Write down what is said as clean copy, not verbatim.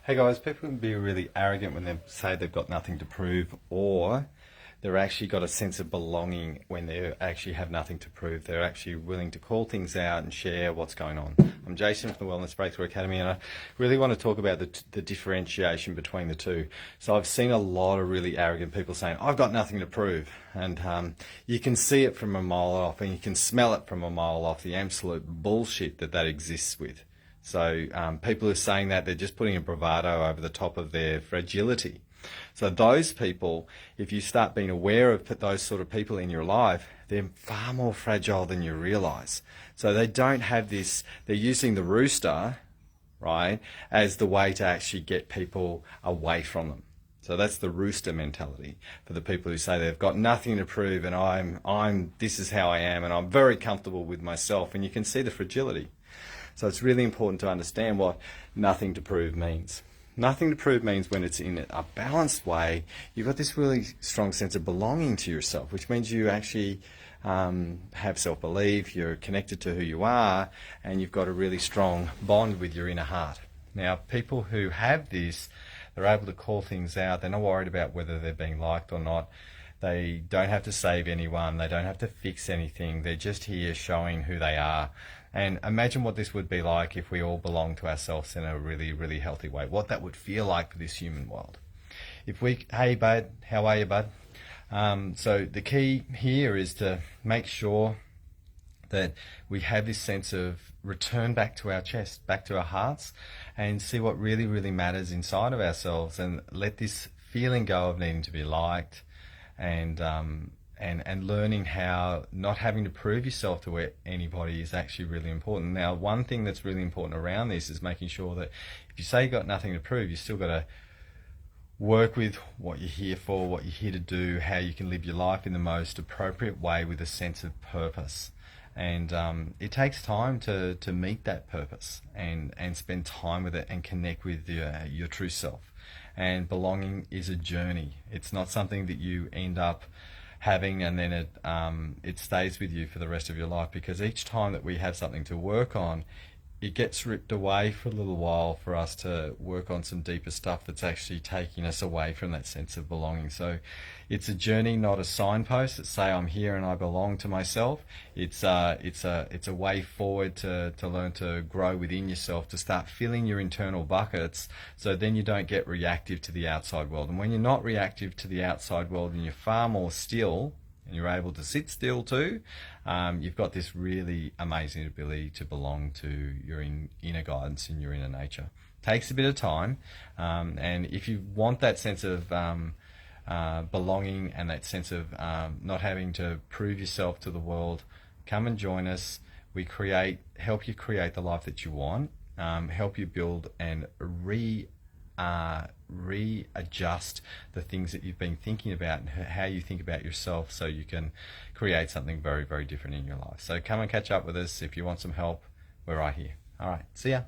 Hey guys, people can be really arrogant when they say they've got nothing to prove, or they're actually got a sense of belonging when they actually have nothing to prove. They're actually willing to call things out and share what's going on. I'm Jason from the Wellness Breakthrough Academy, and I really want to talk about the differentiation between the two. So I've seen a lot of really arrogant people saying, I've got nothing to prove. And you can see it from a mile off, and you can smell it from a mile off, the absolute bullshit that exists with. So people who are saying that, they're just putting a bravado over the top of their fragility. So those people, if you start being aware of those sort of people in your life, they're far more fragile than you realize. So they don't have this, they're using the rooster, right, as the way to actually get people away from them. So that's the rooster mentality for the people who say they've got nothing to prove, and this is how I am, and I'm very comfortable with myself. And you can see the fragility. So it's really important to understand what nothing to prove means. Nothing to prove means when it's in a balanced way, you've got this really strong sense of belonging to yourself, which means you actually have self-belief, you're connected to who you are, and you've got a really strong bond with your inner heart. Now, people who have this, they're able to call things out. They're not worried about whether they're being liked or not. They don't have to save anyone. They don't have to fix anything. They're just here showing who they are. And imagine what this would be like if we all belonged to ourselves in a really, really healthy way. What that would feel like for this human world. Hey bud, how are you, bud? So the key here is to make sure that we have this sense of return back to our chest, back to our hearts, and see what really, really matters inside of ourselves, and let this feeling go of needing to be liked, and learning how not having to prove yourself to anybody is actually really important. Now, one thing that's really important around this is making sure that if you say you've got nothing to prove, you still got to work with what you're here for, what you're here to do, how you can live your life in the most appropriate way with a sense of purpose. And it takes time to meet that purpose and spend time with it and connect with your true self. And belonging is a journey. It's not something that you end up having and then it stays with you for the rest of your life, because each time that we have something to work on, it gets ripped away for a little while for us to work on some deeper stuff that's actually taking us away from that sense of belonging. So it's a journey, not a signpost that say I'm here and I belong to myself. It's a way forward to learn to grow within yourself, to start filling your internal buckets, so then you don't get reactive to the outside world. And when you're not reactive to the outside world and you're far more still, and you're able to sit still too, you've got this really amazing ability to belong to your inner guidance and your inner nature. Takes a bit of time, and if you want that sense of belonging and that sense of not having to prove yourself to the world, come and join us. We help you create the life that you want, help you build and readjust the things that you've been thinking about and how you think about yourself, so you can create something very, very different in your life. So come and catch up with us. If you want some help, we're right here. All right, see ya.